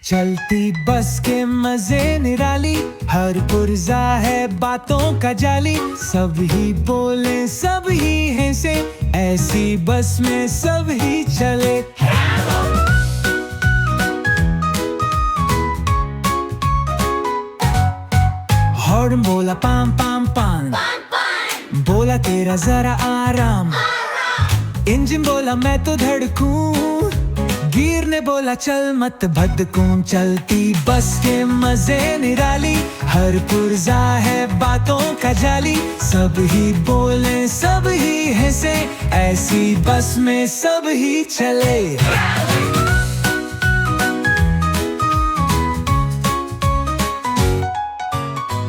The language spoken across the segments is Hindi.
चलती बस के मजे निराली, हर पुर्जा है बातों का जाली। सब ही बोले सब ही हंसे, ऐसी बस में सब ही चले। हॉर्न बोला पाम पाम पाम, बोला तेरा जरा आराम। इंजन बोला मैं तो धड़कूं, गियर ने बोला चल मत भटकूं। चलती बस के मजे निराली, हर पुर्जा है बातों का जाली। सब ही बोले सब ही हंसे, ऐसी बस में सब ही चले।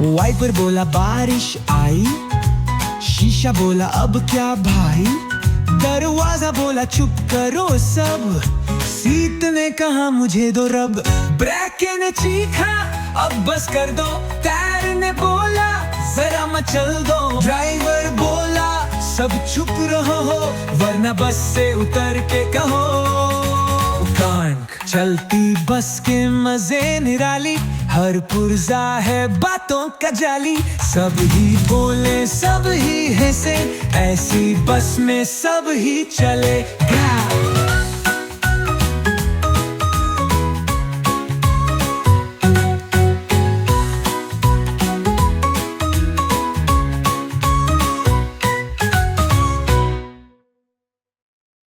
वाइपर बोला बारिश आई, शीशा बोला अब क्या भाई। दरवाजा बोला चुप करो सब, सीट ने कहा मुझे दो रब। ब्रेक ने चीखा अब बस कर दो, टायर ने बोला जरा मचल दो। ड्राइवर बोला सब चुप रहो वरना बस से उतर के कहो कांक। चलती बस के मजे निराली, हर पुर्जा है बातों का जाली। सब ही बोले सब ही हंसे, ऐसी बस में सब ही चले।